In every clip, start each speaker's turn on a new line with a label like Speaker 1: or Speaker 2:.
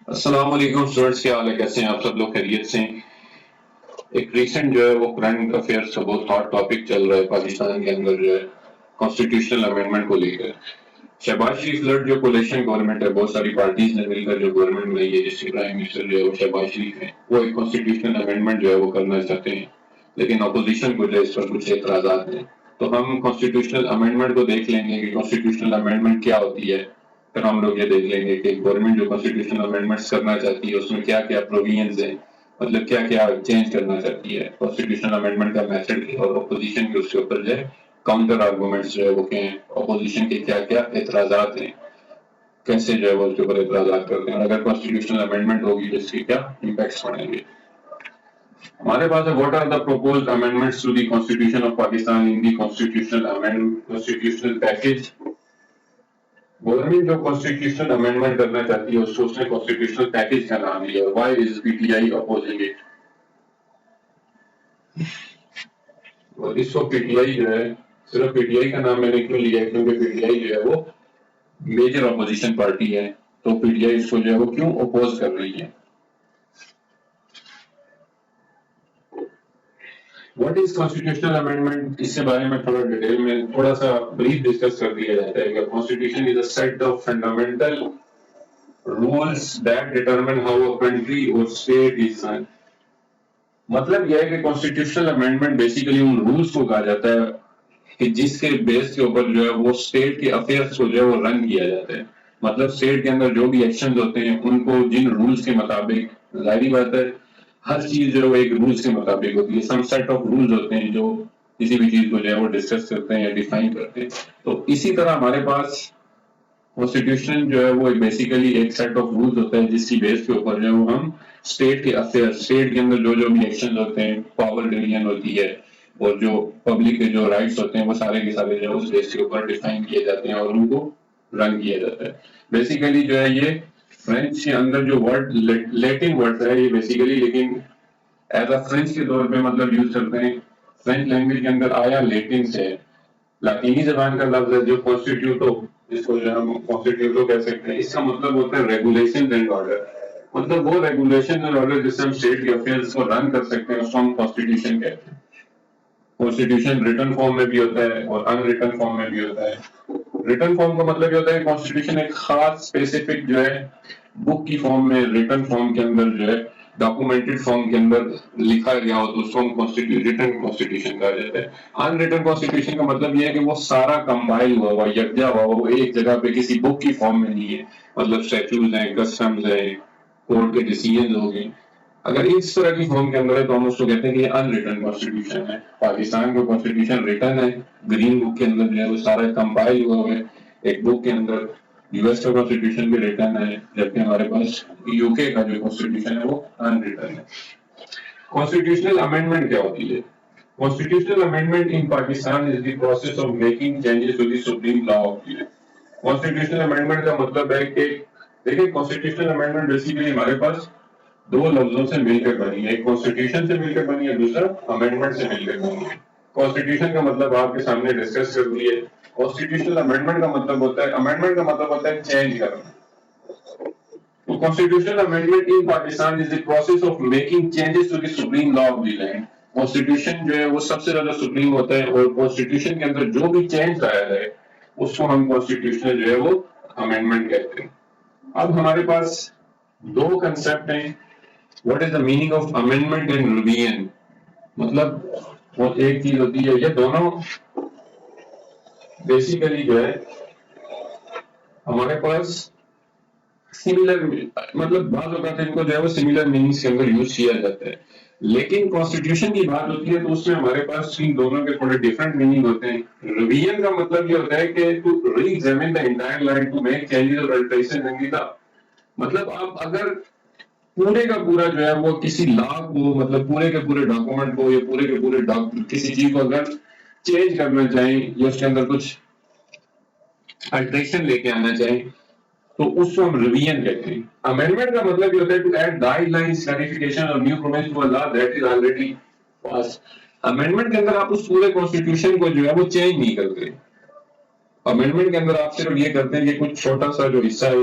Speaker 1: السلام علیکم اسٹوڈنٹس، کیا حال ہے؟ کیسے ہیں آپ سب لوگ؟ خیریت سے ہیں؟ ایک ریسنٹ جو ہے وہ کرنٹ افیئرس کا بہت ہاٹ ٹاپک چل رہا ہے پاکستان کے اندر، جو ہے کانسٹیٹیوشنل امینڈمنٹ کو لے کر شہباز شریف لڑ جو کولیشن گورنمنٹ ہے، بہت ساری پارٹیز نے مل کر جو گورنمنٹ بنائی ہے جس کے پرائم منسٹر جو ہے وہ شہباز شریف ہے، وہ ایک کانسٹیٹیوشنل امینڈمنٹ جو ہے وہ کرنا چاہتے ہیں، لیکن اپوزیشن کو جو ہے اس پر کچھ اعتراضات ہیں۔ تو ہم کانسٹیٹیوشنل امینڈمنٹ کو دیکھ لیں گے کہ کانسٹیٹیوشنل امینڈمنٹ کیا ہوتی ہے، پھر ہم لوگ یہ دیکھ لیں گے کہ گورنمنٹ جو کانسٹیٹیوشنل امینڈمنٹس کرنا چاہتی ہے اس میں کیا کیا پروویژنز ہیں، مطلب کیا کیا چینج کرنا چاہتی ہے کانسٹیٹیوشنل امینڈمنٹ کا میتھڈ کی، اور اپوزیشن کے اس کے اوپر جو ہے کاؤنٹر آرگومنٹس جو ہے وہ کیا ہیں، اپوزیشن کے کیا کیا اعتراضات ہیں، کیسے جو ہے وہ اس کے اوپر اعتراضات کرتے ہیں، اور اگر کانسٹیٹیوشنل امینڈمنٹ ہوگی تو اس کے کیا امپیکٹس پڑیں گے۔ ہمارے پاس ہے what are the proposed amendments to the constitution of Pakistan in the constitutional package. Government جو کانسٹیٹیوشنل امینڈمنٹ کرنا چاہتی ہے اس نے کانسٹیٹیوشنل پیکج کا نام لیا، why is P T I opposing it. اور اس کو پی ٹی آئی جو ہے، صرف پی ٹی آئی کا نام میں نے کیوں لیا ہے کیونکہ پی ٹی آئی جو ہے وہ میجر اپوزیشن پارٹی ہے، تو پی ٹی آئی اس کو جو ہے وہ کیوں اپوز کر رہی ہے۔ واٹ از کانسٹیٹیوشنل امینڈمنٹ، اس کے بارے میں تھوڑا ڈیٹیل میں تھوڑا سا بریف ڈسکس کر دیا جاتا ہے کہ constitution is a set of fundamental rules that determine how a country اور اسٹیٹ از رن۔ مطلب یہ ہے کہ کانسٹیٹیوشنل امینڈمنٹ بیسیکلی ان رولز کو کہا جاتا ہے کہ جس کے بیس کے اوپر جو ہے وہ اسٹیٹ کے افیئرس کو جو ہے وہ رن کیا جاتا ہے۔ مطلب اسٹیٹ کے اندر جو بھی ایکشنز ہوتے ہیں ان کو جن رولز کے مطابق، ظاہری بات ہے ہر چیز جو ہے وہ ایک رولز کے مطابق ہوتی ہے، سم سیٹ آف رولز ہوتے ہیں جو کسی بھی چیز کو جو ہے وہ ڈسکس کرتے ہیں یا ڈیفائن کرتے ہیں۔ تو اسی طرح ہمارے پاس کانسٹیٹیوشن جو ہے وہ بیسیکلی ایک سیٹ آف رولز ہوتا ہے جس کی بیس کے اوپر جو ہے وہ ہم اسٹیٹ کے افیئر، اسٹیٹ کے اندر جو بھی ایکشن ہوتے ہیں، پاور ڈویژن ہوتی ہے اور جو پبلک کے جو رائٹس ہوتے ہیں وہ سارے کے سارے جو ہے اس بیس کے اوپر ڈیفائن کیے جاتے ہیں اور ان کو رن کیا جاتا ہے۔ بیسیکلی جو ہے یہ فرینچ کے اندر جو ورڈ لیٹن ورڈ ہے یہ بیسیکلی، لیکن ایز اے فرینچ کے طور پہ مطلب یوز کرتے ہیں، فرینچ لینگویج کے اندر آیا لیٹن سے، لاطینی زبان کا لفظ ہے جو کانسٹیٹیوٹو، جس کو جو ہم کانسٹیٹیوٹو کہہ سکتے ہیں، اس کا مطلب ہوتا ہے ریگولیشن اینڈ آرڈر۔ مطلب وہ ریگولیشن اینڈ آرڈر جس سے ہم اسٹیٹ کے افیئرس کو رن کر سکتے ہیں اس کو ہم کانسٹیٹیوشن کہتے ہیں۔ کانسٹیٹیوشن ریٹن فارم میں بھی ہوتا ہے اور ان ریٹن فارم میں بھی ہوتا ہے۔ ریٹن فارم کا مطلب یہ ہوتا ہے کہ کانسٹیٹیوشن ایک خاص اسپیسیفک جو ہے بک کی فارم میں، ریٹن فارم کے اندر جو ہے ڈاکومنٹڈ فارم کے اندر لکھا گیا ہو تو اس کو ہم ریٹن کانسٹیٹیوشن کہا جاتا ہے۔ ان ریٹن کانسٹیٹیوشن کا مطلب یہ ہے کہ وہ سارا کمپائل ہوا ہوا، یکجا ہوا ہوا، وہ ایک جگہ پہ کسی بک کی فارم میں نہیں ہے، مطلب اسٹیچوز ہیں، کسٹمز ہیں، کورٹ کے ڈیسیژنز ہو گئے، اگر اس طرح کی فارم کے اندر ہے تو ہم اس کو کہتے ہیں کہ یہ ان ریٹن کانسٹیٹیوشن ہے۔ پاکستان کا کانسٹیٹیوشن ریٹن ہے، گرین بک کے اندر جو ہے وہ سارا کمپائل ہوا ہوا ہے ایک بک کے اندر۔ یو ایس کا کانسٹیٹیوشن بھی ریٹن ہے، جبکہ ہمارے پاس یو کے کا جو کانسٹیٹیوشن ہے وہ ان ریٹن ہے۔ کانسٹیٹیوشنل امینڈمنٹ کیا ہوتی ہے؟ Constitutional amendment in Pakistan is the process of making changes to the supreme law of the land. Constitutional amendment کا مطلب ہے کہ دیکھیں Constitutional amendment بیسیکلی ہمارے پاس دو لفظوں سے مل کر بنی ہے، ایک Constitution سے مل کر بنی ہے، دوسرا Amendment سے مل کر بنی ہے۔ Constitution کا مطلب آپ کے سامنے ڈسکس کر دیے، Constitutional amendment کا مطلب ہوتا ہے، Amendment کا مطلب ہوتا ہے چینج کرنا۔ تو Constitutional amendment in Pakistan is the process of making changes to the supreme law of the land. Constitution جو ہے وہ سب سے زیادہ سپریم ہوتا ہے اور کانسٹیٹیوشن کے اندر جو بھی چینج لایا جائے اس کو ہم کانسٹیٹیوشنل جو ہے وہ امینڈمنٹ کہتے ہیں۔ اب ہمارے پاس دو کنسپٹ ہیں، what is the meaning of amendment and revision. مطلب وہ ایک چیز ہوتی ہے، یہ دونوں بیسیکلی جو ہے ہمارے پاس سملر، مطلب بعض اوقات ان کو جو ہے وہ سملر میننگز کے اندر یوز کیا جاتا ہے، لیکن کانسٹیٹیوشن کی بات ہوتی ہے تو اس میں ہمارے پاس ان دونوں کے تھوڑے ڈفرنٹ میننگ ہوتے ہیں۔ ریویژن کا مطلب یہ ہوتا ہے کہ to reexamine the entire land to make changes اور الٹریشن ان دی، مطلب آپ اگر پورے کا پورا جو ہے وہ کسی لا کو، مطلب پورے کے پورے ڈاکومنٹ کو یا پورے کے پورے کسی چیز کو اگر چینج کرنا چاہیں یا اس کے اندر کچھ الٹریشن لے کے آنا چاہیں تو اس کو ہم ریویژن کہتے ہیں۔ امینڈمنٹ کا مطلب یہ ہوتا ہے to add guidelines, clarification اور new provision to a law that is already pass. Amendment کے اندر آپ اس پورے کانسٹیٹیوشن کو جو ہے وہ چینج نہیں کرتے، امینڈمنٹ کے اندر آپ صرف یہ کرتے ہیں کہ کچھ چھوٹا سا جو حصہ ہے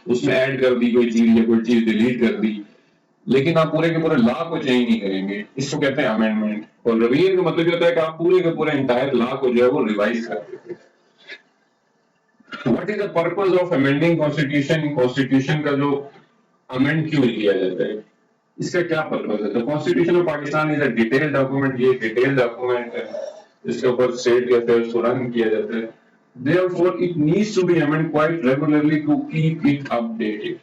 Speaker 1: اس میں ایڈ کر دی کوئی چیز یا کوئی چیز ڈیلیٹ کر دی، لیکن آپ پورے کے پورے لا کو چینج نہیں کریں گے. اس کو کہتے ہیں امینڈمنٹ. اور ریویژن کا مطلب یہ ہوتا ہے کہ آپ پورے کے پورے انٹائر لا کو جو ہے وہ ریوائز کر دیتے ہیں. What is the purpose of amending constitution? Constitution کا جو امینڈ کیوں کیا جاتا ہے، اس کا کیا پرپز ہے؟ تو constitution of Pakistan is a detail document. یہ ڈیٹیل ڈاکومنٹ ہے جس کے اوپر اسٹیٹ کے افیئرس کو رن کیا جاتا ہے. Therefore, it needs to be amended quite regularly to keep it updated.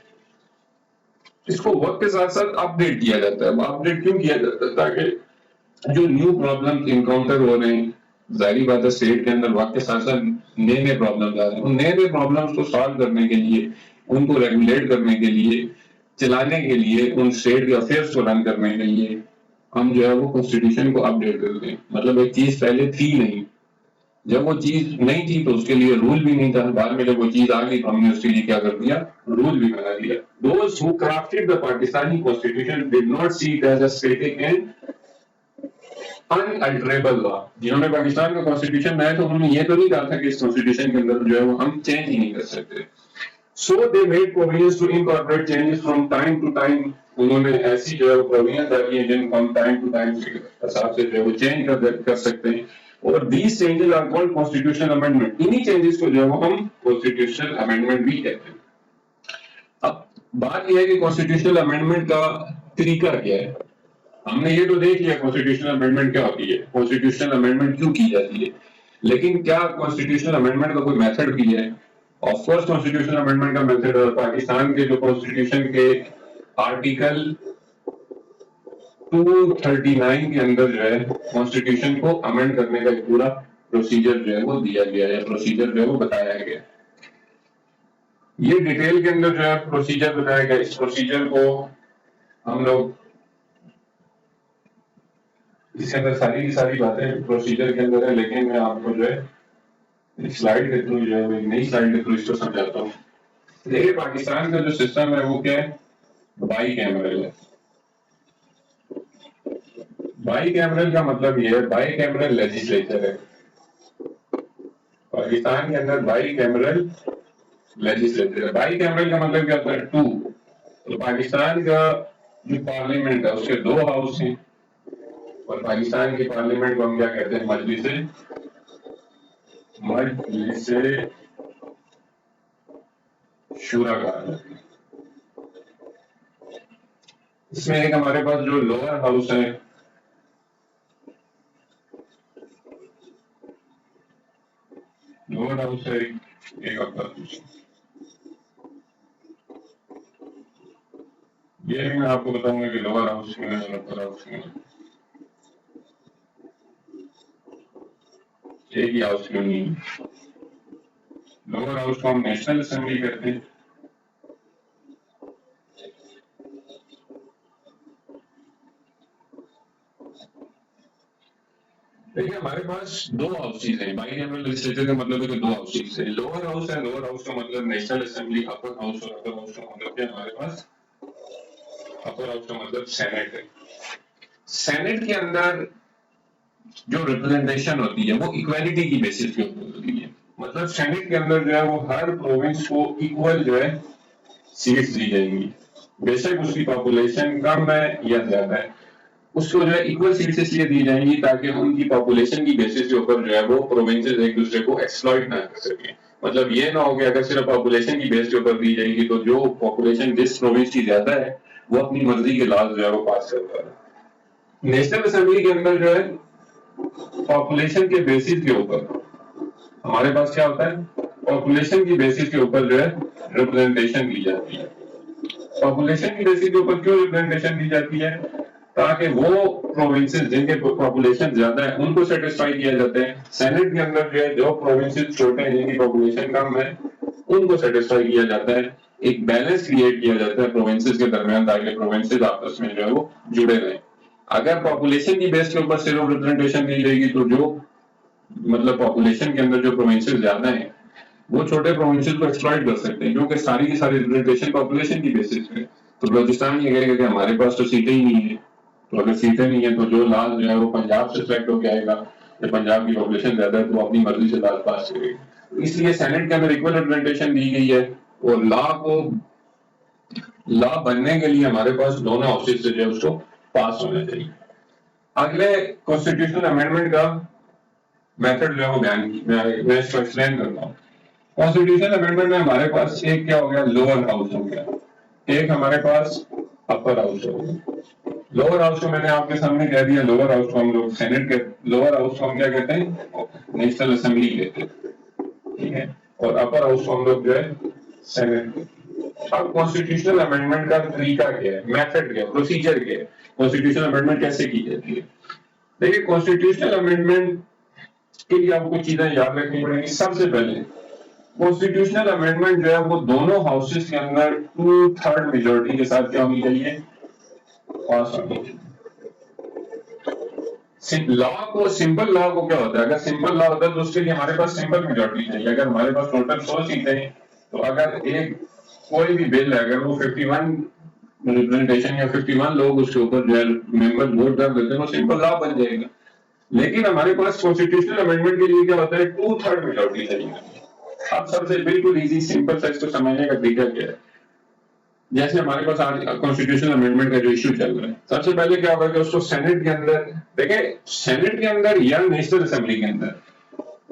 Speaker 1: اس کو وقت کے ساتھ ساتھ اپ ڈیٹ کیا جاتا ہے. اپ ڈیٹ کیوں کیا جاتا ہے؟ تاکہ جو نیو پرابلم انکاؤنٹر ہو رہے ہیں، ظاہری بات ہے اسٹیٹ کے اندر وقت کے ساتھ ساتھ نئے نئے پرابلم آ رہے ہیں، ان نئے نئے پرابلمس کو سالو کرنے کے لیے، ان کو ریگولیٹ کرنے کے لیے، چلانے کے لیے، ان اسٹیٹ کے افیئرس کو رن کرنے کے لیے ہم جو ہے وہ کانسٹیٹیوشن کو اپ ڈیٹ کرتے ہیں. مطلب ایک چیز پہلے تھی نہیں، جب وہ چیز نہیں تھی تو اس کے لیے رول بھی نہیں تھا، بعد میں جب وہ چیز آ گئی تو ہم نے اس کے لیے کیا کر دیا؟ رول بھی بنا دیا. Those who crafted the Pakistani constitution did not see it as a static and unalterable law. جنہوں نے پاکستان کا کانسٹیٹیوشن بنایا تو انہوں نے یہ تو نہیں کہا تھا کہ اس کانسٹیٹیوشن کے اندر جو ہے وہ ہم چینج ہی نہیں کر سکتے. So they made provisions to incorporate changes from time to time. انہوں نے ایسی جو ہے پروویژن ڈالی ہیں جن کو ہم ٹائم ٹو ٹائم کے حساب سے جو ہے وہ چینج کر سکتے ہیں. اور these changes are called constitutional amendment. انہی چینجز کو جو ہے وہ ہم constitutional amendment بھی کہتے ہیں. اب بات یہ ہے کہ constitutional amendment کا طریقہ کیا ہے. ہم نے یہ تو دیکھ لیا constitutional amendment کیا ہوتی ہے، constitutional amendment کیوں کی جاتی ہے، لیکن کیا constitutional amendment کا کوئی میتھڈ بھی ہے؟ آف کورس constitutional amendment کا میتھڈ ہے. پاکستان کے جو constitution کے آرٹیکل 239 کے اندر جو ہے کانسٹیٹیوشن کو امینڈ کرنے کا ایک پورا پروسیجر جو ہے وہ دیا گیا ہے، پروسیجر جو ہے وہ بتایا گیا. یہ ڈیٹیل کے اندر جو ہے پروسیجر بتایا گیا. اس پروسیجر کو ہم لوگ اس کے اندر ساری کی ساری باتیں پروسیجر کے اندر ہے، لیکن میں آپ کو جو ہے ایک سلائیڈ کے تھرو جو ہے وہ ایک نئی سلائیڈ کے تھرو اس کو سمجھاتا ہوں. دیکھیے پاکستان کا جو سسٹم ہے وہ کیا ہے؟ بائی کیمرل ہے. بائی کیمرل کا مطلب یہ ہے، بائی کیمرل لیجسلیچر ہے پاکستان کے اندر. بائی کیمرل لیجسلیچر ہے. بائی کیمرل کا مطلب کیا ہوتا ہے؟ ٹو. تو پاکستان کا جو پارلیمنٹ ہے اس کے دو ہاؤس ہیں، اور پاکستان کی پارلیمنٹ کو ہم کیا کہتے ہیں؟ مجلس شورا کہا جاتا ہے. اس میں ایک ہمارے پاس جو لوور ہاؤس ہے، لوور ہاؤس ہے ایک یہ بھی میں آپ کو بتاؤں گا کہ لوور ہاؤس کیوں ہے اور اپر ہاؤس کیوں ہے. ایک ہی ہاؤس کیوں نہیں ہے؟ لوور ہاؤس کو ہم نیشنل اسمبلی کہتے ہیں. دیکھیے ہمارے پاس دو ہاؤسز ہیں. بائی کیمرل لیجسلیچر کا مطلب ہے کہ دو ہاؤسز ہیں. لوور ہاؤس ہے، لوور ہاؤس کا مطلب نیشنل اسمبلی. اپر ہاؤس اور اپر ہاؤس کا مطلب کیا ہمارے پاس؟ اپر ہاؤس کا مطلب سینٹ ہے. سینٹ کے اندر جو ریپرزنٹیشن ہوتی ہے وہ ایکویلٹی کی بیسس پہ ہوتی ہے. مطلب سینٹ کے اندر جو ہے وہ ہر پروونس کو ایکول جو ہے سیٹس دی جائیں گی. بے شک اس کی پاپولیشن کم ہے یا زیادہ ہے، اس کو جو ہے ایکول سیٹس اس لیے دی جائیں گی تاکہ ان کی پاپولیشن کی بیسس کے اوپر جو ہے وہ پروونسز ایک دوسرے کو ایکسپلائٹ نہ کر سکیں. مطلب یہ نہ ہو کہ اگر صرف پاپولیشن کی بیس کے اوپر دی جائے گی تو جو پاپولیشن جس پروونس کی زیادہ ہے وہ اپنی مرضی کے لاز جو ہے وہ پاس کرتا ہے. نیشنل اسمبلی کے اندر جو ہے پاپولیشن کے بیسس کے اوپر ہمارے پاس کیا ہوتا ہے؟ پاپولیشن کی بیسس کے اوپر جو ہے ریپرزنٹیشن دی جاتی ہے. پاپولیشن کی بیسس کے اوپر کیوں ریپرزنٹیشن دی جاتی ہے؟ تاکہ وہ پروونسز جن کے پاپولیشن زیادہ ہے ان کو سیٹسفائی کیا جاتا ہے. سینٹ کے اندر جو ہے جو پروونسز چھوٹے ہیں جن کی پاپولیشن کم ہے ان کو سیٹسفائی کیا جاتا ہے. ایک بیلنس کریٹ کیا جاتا ہے پروونسز کے درمیان تاکہ پروونسز آپس میں جو ہے وہ جڑے رہیں. اگر پاپولیشن کی بیس کے اوپر صرف ریپرزنٹیشن دی جائے گی تو جو مطلب پاپولیشن کے اندر جو پروونسز زیادہ ہیں وہ چھوٹے پروونسز کو ایکسپلائٹ کر سکتے ہیں کیونکہ ساری کی ساری ریپرزنٹیشن پاپولیشن کی بیسس پہ. تو بلوچستان یہ کہے گا کہ ہمارے پاس تو سیٹیں ہی نہیں ہیں، تو اگر سیٹیں نہیں ہیں تو جو لاز جو ہے وہ پنجاب سے سلیکٹ ہو کے آئے گا. جب پنجاب کی پاپولیشن زیادہ ہے تو وہ اپنی مرضی سے لاز پاس کرے گی. اس لیے سینٹ کے اندر ایکول ریپرزنٹیشن دی گئی ہے، اور لا بننے کے لیے ہمارے پاس دونوں ہاؤسز سے جو ہے اس کو پاس ہونا چاہیے۔ اگلے کانسٹیٹیوشنل امینڈمنٹ کا میتھڈ جو ہے وہ میں اس کو ایکسپلین کرتا ہوں۔ کانسٹیٹیوشنل امینڈمنٹ میں ہمارے پاس ایک کیا ہو گیا، لوور ہاؤس ہو گیا، ایک ہمارے پاس اپر ہاؤس ہو گیا۔ لوور ہاؤس کو میں نے آپ کے سامنے کہہ دیا، لوور ہاؤس کو ہم لوگ سینٹ کے، لوور ہاؤس کو ہم کیا کہتے ہیں، نیشنل اسمبلی کہتے ہیں، ٹھیک ہے، اور اپر ہاؤس کو ہم لوگ جو ہے سینٹ۔ اب کانسٹیٹیوشنل امینڈمنٹ کا طریقہ کیا ہے، میتھڈ کیا ہے، پروسیجر کیا ہے، کانسٹیٹیوشنل امینڈمنٹ کیسے کی جاتی ہے؟ دیکھیے کانسٹیٹیوشنل امینڈمنٹ کے لیے آپ کو چیزیں یاد رکھنی پڑیں گی۔ سب سے پہلے کانسٹیٹیوشنل امینڈمنٹ جو ہے وہ دونوں ہاؤسز کے اندر 2/3 میجورٹی کے ساتھ کیا ہونی چاہیے، پاس ہونی چاہیے۔ لا کو، سمپل لا کو کیا ہوتا ہے، اگر سمپل لا ہوتا ہے تو اس کے لیے ہمارے پاس سمپل میجورٹی چاہیے۔ اگر ہمارے پاس ٹوٹل 100 سیٹیں ہیں تو اگر ایک کوئی بھی بل ہے، اگر وہ 51 ریپرزنٹیشن یا 51 لوگ اس کے اوپر جو ہے ممبر ووٹ کر دیتے ہیں وہ سمپل لا بن جائے گا۔ لیکن ہمارے پاس کانسٹیٹیوشنل امینڈمنٹ کے لیے کیا ہوتا ہے، 2/3 میجورٹی چاہیے۔ اب سب سے بالکل ایزی سمپل سے اس کو سمجھنے کا طریقہ کیا ہے، جیسے ہمارے پاس آج کانسٹیٹیوشنل امینڈمنٹ کا جو ایشو چل رہا ہے، سب سے پہلے کیا ہوگا کہ اس کو سینٹ کے اندر، دیکھیں سینٹ کے اندر یا نیشنل اسمبلی کے اندر،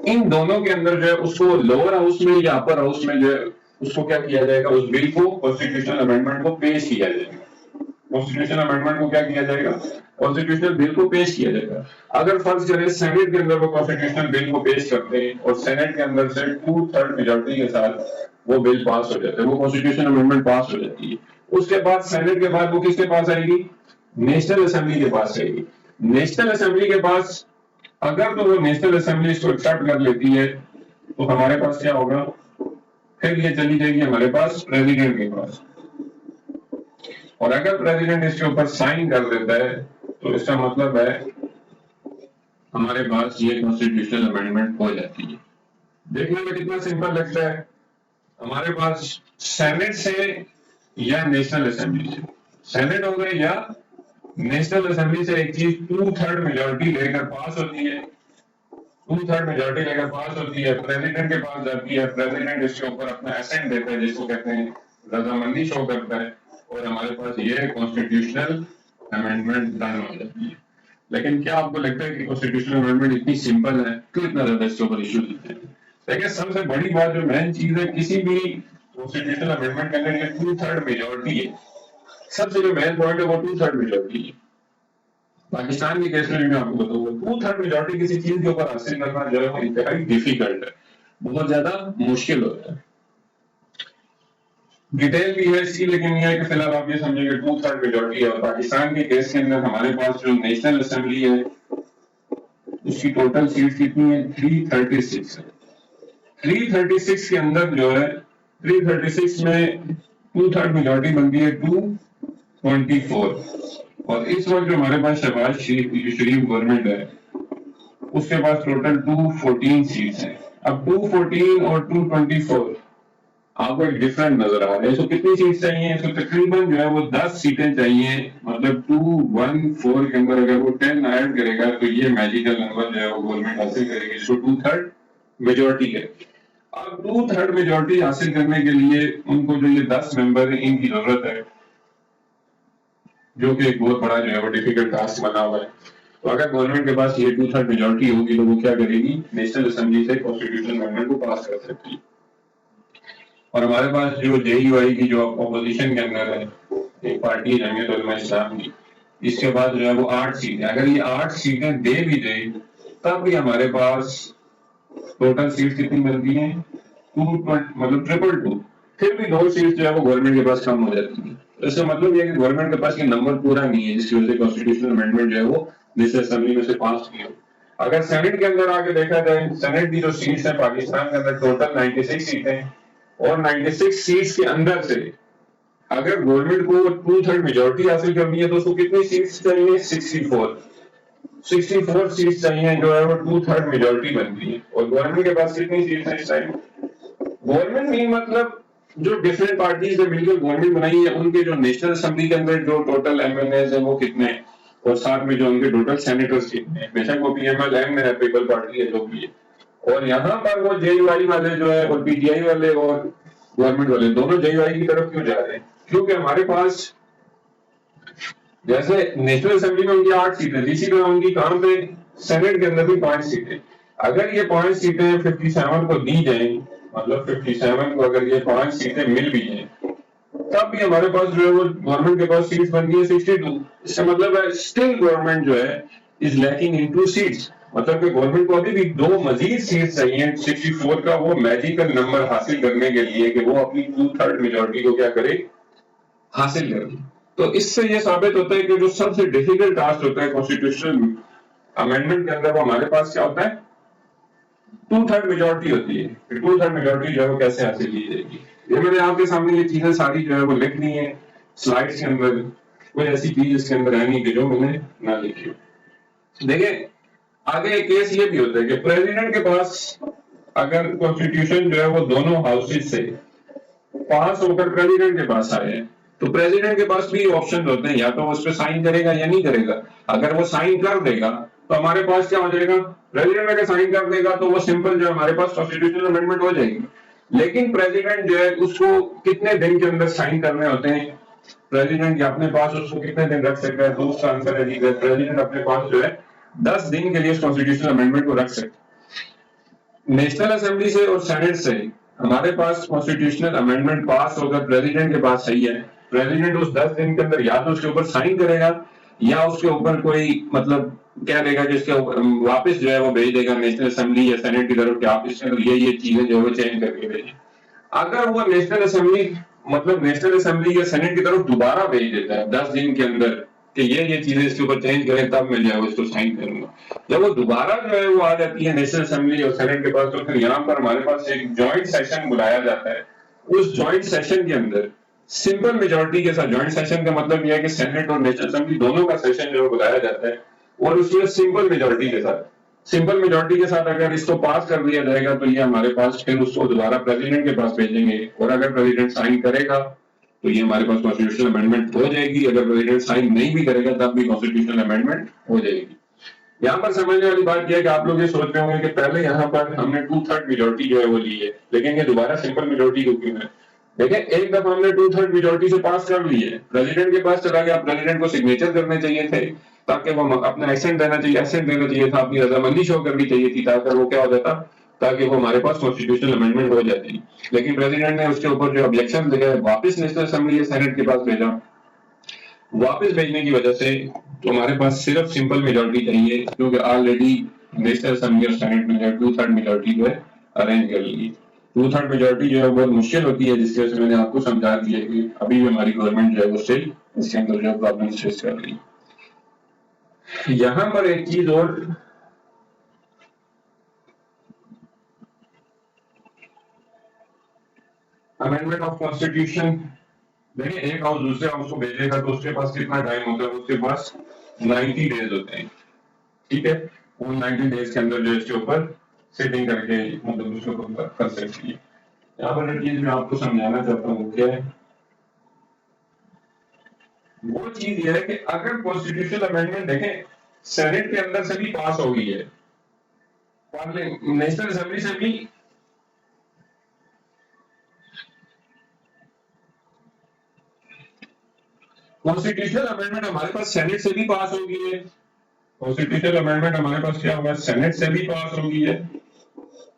Speaker 1: ان دونوں کے اندر جو ہے اس کو لوور ہاؤس میں یا اپر ہاؤس میں جو ہے اس کو کیا کیا جائے گا، اس بل کو، کانسٹیٹیوشنل امینڈمنٹ کو پیش کیا جائے گا۔ کانسٹیٹیوشنل امینڈمنٹ کو کیا کیا جائے گا، کانسٹیٹیوشنل بل کو پیش کیا جائے گا۔ اگر فرض کریں سینٹ کے اندر وہ کانسٹیٹیوشنل بل کو پیش کرتے ہیں اور سینٹ کے اندر سے 2/3 میجورٹی کے ساتھ وہ بل پاس ہو جاتا ہے، وہ کانسٹیٹیوشنل امینڈمنٹ پاس ہو جاتی ہے، اس کے بعد سینٹ کے بعد وہ کس کے پاس آئے گی، نیشنل اسمبلی کے پاس آئے گی۔ نیشنل اسمبلی کے پاس اگر تو وہ نیشنل اسمبلی اس کو ایکسپٹ کر لیتی ہے تو ہمارے پاس کیا ہوگا، پھر یہ چلی جائے گی ہمارے پاس پریزیڈنٹ کے پاس، اور اگر پریزیڈنٹ اس کے اوپر سائن کر دیتا ہے تو اس کا مطلب ہے ہمارے پاس یہ کانسٹیٹیوشنل امینڈمنٹ ہو جاتی ہے۔ دیکھنے میں کتنا سمپل لگتا ہے، ہمارے پاس سینٹ سے یا نیشنل اسمبلی سے، سینٹ ہو گئے یا نیشنل اسمبلی سے ایک چیز 2/3 میجورٹی لے کر پاس ہوتی ہے، 2/3 میجورٹی لے کر پاس ہوتی ہے، پریزیڈنٹ کے پاس جاتی ہے، پریزیڈنٹ اس کے اوپر اپنا اسینٹ دیتا ہے جس کو کہتے ہیں رضامندی شو کرتا ہے، اور ہمارے پاس یہ کانسٹیٹیوشنل امینڈمنٹ ڈن ہو جاتی ہے۔ لیکن کیا آپ کو لگتا ہے کہ کانسٹیٹیوشنل امینڈمنٹ اتنی سمپل ہے، کیوں اتنا زیادہ اس کے اوپر ایشو لیتے ہیں؟ دیکھیں سب سے بڑی بات جو مین چیز ہے کسی بھی کانسٹیٹیوشنل امینڈمنٹ کے اندر یہ 2/3 میجورٹی ہے، سب سے جو مین پوائنٹ ہے وہ 2/3 میجورٹی ہے۔ پاکستان کی کیس میں میں آپ کو بتاؤں گا 2/3 میجورٹی کسی چیز کے اوپر حاصل کرنا جو ہے وہ انتہائی ڈیفیکلٹ ہے، بہت زیادہ مشکل ہوتا ہے۔ ڈیٹیل بھی ہے اس کی، لیکن یہ ہے کہ فی الحال آپ یہ سمجھیں کہ 2/3 میجورٹی ہے، اور پاکستان کے کیس کے اندر ہمارے پاس جو نیشنل اسمبلی ہے اس کی ٹوٹل سیٹ کتنی ہے، 336 ہے۔ 336 کے اندر جو ہے 336 میں 2/3 میجورٹی بنتی ہے 224، اور اس وقت جو ہمارے پاس شہباز شریف گورنمنٹ ہے اس کے پاس ٹوٹل 214 سیٹس ہیں۔ اب 214 اور 224 آپ کو ایک ڈفرنٹ نظر آ رہا ہے، اس کو کتنی سیٹ چاہیے، اس کو تقریباً جو ہے وہ 10 سیٹیں چاہیے، مطلب 214 کے اندر اگر وہ 10 ایڈ کرے گا تو یہ میجیکل نمبر جو ہے وہ گورنمنٹ حاصل کرے گی، اس کو 2/3 میجورٹی ہے۔ اب 2/3 میجورٹی حاصل کرنے کے لیے ان کو جو یہ 10 ممبر ہیں ان کی ضرورت ہے، جو کہ ایک بہت بڑا جو ہے وہ ڈیفیکلٹ ٹاسک بنا ہوا ہے۔ تو اگر گورنمنٹ کے پاس یہ 2/3 میجورٹی ہوگی تو وہ کیا کرے گی، نیشنل اسمبلی سے کانسٹیٹیوشنل امینڈمنٹ کو پاس کر سکتی ہے۔ اور ہمارے پاس جو جے یو آئی کی جو اپوزیشن کے اندر ہے ایک پارٹی جمعیت علماء اسلام کی، اس کے بعد جو ہے وہ 8 سیٹیں، اگر یہ 8 سیٹیں دے بھی دے تب بھی ہمارے پاس ٹوٹل سیٹ کتنی بنتی ہیں، 220، مطلب 222، پھر بھی 2 سیٹ جو ہے وہ گورنمنٹ کے پاس کم ہو جاتی ہیں۔ اس کا مطلب یہ ہے کہ گورنمنٹ کے پاس یہ نمبر پورا نہیں ہے جس کی وجہ سے کانسٹیٹیوشنل امینڈمنٹ جو ہے وہ نیشنل اسمبلی میں سے پاس نہیں ہو۔ اگر سینٹ کے اندر آگے دیکھا جائے، سینٹ کی جو سیٹس ہیں پاکستان کے اندر ٹوٹل 96 سیٹیں، اور 96 سیٹس کے اندر سے اگر گورنمنٹ کو 2/3 میجورٹی حاصل کرنی ہے تو اس کو کتنی سیٹس چاہیے، 64 سیٹس چاہیے جو ہے وہ 2/3 میجورٹی بنتی ہے۔ اور گورنمنٹ کے پاس کتنی سیٹس ہیں اس ٹائم، گورنمنٹ نہیں مطلب جو ڈفرینٹ پارٹیز نے مل کر گورنمنٹ بنائی ہے ان کے جو نیشنل اسمبلی کے اندر جو ٹوٹل ایم ایل ایز ہیں وہ کتنے ہیں، اور ساتھ میں جو ان کے ٹوٹل سینیٹرز کتنے ہیں، بے شک وہ پی ایم ایل ایم ہے، پیپل پارٹی ہے، جو بھی ہے، اور یہاں پر وہ جے یو آئی والے جو ہے اور پی ٹی آئی والے اور گورنمنٹ والے دونوں جے یو آئی کی طرف کیوں جا رہے ہیں؟ کیونکہ ہمارے پاس جیسے نیشنل اسمبلی میں ان کی 8 سیٹیں، اسی طرح ان کی کام پہ سینٹ کے اندر بھی 5 سیٹیں. اگر یہ 5 سیٹیں 57 کو دی جائیں، مطلب 57 کو اگر یہ 5 سیٹیں مل بھی جائیں، تب بھی ہمارے پاس جو ہے وہ گورنمنٹ کے پاس سیٹس بن گئی ہے 62. اس کا مطلب ہے اسٹل گورنمنٹ جو ہے از لیکنگ ان 2 سیٹس. مطلب کہ گورنمنٹ کو ابھی بھی 2 مزید سیٹ چاہیے 64 کا وہ میجیکل نمبر حاصل کرنے کے لیے کہ وہ اپنی 2/3 میجورٹی کو کیا کرے، حاصل کر لے. تو اس سے یہ ثابت ہوتا ہے کہ جو سب سے ڈیفیکلٹ ٹاسک ہوتا ہے کانسٹیٹیوشنل امینڈمنٹ کے اندر، وہ ہمارے پاس کیا ہوتا ہے، 2/3 میجورٹی ہوتی ہے. 2/3 میجورٹی جو ہے وہ کیسے حاصل کی جائے گی. یہ میں نے آپ کے سامنے یہ چیزیں ساری جو ہے وہ لکھ دی ہیں سلائڈس کے اندر. کوئی ایسی چیز اس کے اندر ہے نہیں کہ جو میں نے نہ لکھی ہو. دیکھیں آگے کیس یہ بھی ہوتا ہے کہ پریزیڈنٹ کے پاس اگر کانسٹیٹیوشن جو ہے وہ دونوں ہاؤسز سے پاس ہو کر پریزیڈنٹ کے پاس آئے ہیں، تو پریزیڈنٹ کے پاس بھی آپشن ہوتے ہیں، یا تو وہ اس پہ سائن کرے گا یا نہیں کرے گا. اگر وہ سائن کر دے گا تو ہمارے پاس کیا ہو جائے گا، پریزیڈنٹ اگر سائن کر دے گا تو وہ سمپل جو ہے ہمارے پاس کانسٹیٹیوشنل امینڈمنٹ ہو جائے گی. لیکن پریزیڈنٹ جو ہے اس کو کتنے دن کے اندر سائن کرنے ہوتے ہیں، پریزیڈنٹ یا اپنے پاس اس کو کتنے دن رکھ سکتا ہے. دوسرا آنسر ہے جی پریزیڈنٹ اپنے پاس جو ہے 10 دن کے لیے اس کانسٹیٹیوشنل امینڈمنٹ کو رکھ سکتا ہے. نیشنل اسمبلی سے اور سینٹ سے ہمارے پاس کانسٹیٹیوشنل امینڈمنٹ پاس ہو کر پریزیڈنٹ کے پاس صحیح ہے. پریزیڈنٹ اس 10 دن کے اندر یا تو اس کے اوپر سائن کرے گا یا اس کے اوپر کوئی مطلب کہہ دے گا کہ اس کے واپس جو ہے وہ بھیج دے گا نیشنل اسمبلی یا سینٹ کی طرف کہ آپ اس کے اندر یہ چیزیں جو ہے وہ چینج کر کے بھیجیں. اگر وہ نیشنل اسمبلی مطلب نیشنل اسمبلی یا سینٹ کی طرف دوبارہ بھیج دیتا ہے 10 دن کے اندر کہ یہ چیزیں اس کے اوپر چینج کریں، تب میں جو ہے اس کو سائن کروں گا. جب وہ دوبارہ جو ہے وہ آ جاتی ہے نیشنل اسمبلی اور سینٹ کے پاس، تو پھر یہاں پر ہمارے پاس ایک جوائنٹ سیشن بلایا جاتا ہے. اس جوائنٹ سیشن کے اندر سمپل میجورٹی کے ساتھ، جوائنٹ سیشن کا مطلب یہ ہے کہ سینٹ اور نیشنل اسمبلی دونوں کا سیشن جو ہے بلایا جاتا ہے، اور اس میں سمپل میجورٹی کے ساتھ اگر اس کو پاس کر دیا جائے گا تو یہ ہمارے پاس پھر اس کو دوبارہ پریزیڈنٹ کے پاس بھیجیں گے، اور اگر پریزیڈنٹ سائن کرے گا تو یہ ہمارے پاس کانسٹیٹیوشنل امینڈمنٹ ہو جائے گی. اگر پریزیڈنٹ سائن نہیں بھی کرے گا تب بھی کانسٹیٹیوشنل امینڈمنٹ ہو جائے گی. یہاں پر سمجھنے والی بات یہ ہے کہ آپ لوگ یہ سوچ رہے ہوں گے کہ پہلے یہاں پر ہم نے 2/3 میجورٹی جو ہے وہ لی ہے، لیکن یہ دوبارہ سمپل میجورٹی کیوں ہے. دیکھیں ایک دفعہ ہم نے 2/3 میجورٹی سے پاس کر لی ہے، پریزیڈنٹ کے پاس چلا گیا، پریزیڈنٹ کو سگنیچر کرنے چاہیے تھے تاکہ وہ اپنا ایسنٹ دینا چاہیے تھا، اپنی رضامندی شو کرنی چاہیے تھی تاکہ وہ کیا ہو جاتا، تاکہ وہ ہمارے پاس کانسٹیٹیوشنل امینڈمنٹ ہو جاتی. لیکن پریزیڈنٹ نے اس کے اوپر جو آبجیکشن دیا ہے واپس نیشنل اسمبلی یا سینٹ کے پاس بھیجا. واپس بھیجنے کی وجہ سے تو ہمارے پاس صرف سمپل میجورٹی چاہیے، کیونکہ آلریڈی نیشنل اسمبلی اور سینٹ میں 2/3 میجورٹی جو ہے ارینج کر لی. 2/3 میجورٹی جو ہے بہت مشکل ہوتی ہے، جس کی وجہ سے میں نے آپ کو سمجھا دیا کہ ابھی بھی ہماری گورنمنٹ جو ہے وہ اسٹل اس کے اندر جو ہے پرابلم فیس کر رہی ہے. یہاں پر ایک چیز اور امینڈمنٹ آف کانسٹیٹیوشن، دیکھیں ایک ہاؤس دوسرے ہاؤس کو بھیجے گا تو اس کے پاس کتنا ٹائم ہوتا ہے، اس کے پاس 90 ڈیز ہوتے ہیں. ٹھیک ہے، ان 90 ڈیز کے اندر جو اس کے اوپر سیٹنگ کر کے مطلب اس کو کر سکتی ہے. یہاں پر ایک چیز میں آپ کو سمجھانا چاہتا ہوں وہ کیا ہے، وہ چیز یہ ہے کہ اگر کانسٹیٹیوشنل امینڈمنٹ دیکھیں سینٹ کے اندر سے بھی پاس ہو گئی ہے، نیشنل اسمبلی سے بھی کانسٹیٹیوشنل امینڈمنٹ ہمارے پاس سینٹ سے بھی پاس ہو گئی ہے. کانسٹیٹیوشنل امینڈمنٹ ہمارے پاس کیا ہوا، سینٹ سے بھی پاس ہو گئی ہے،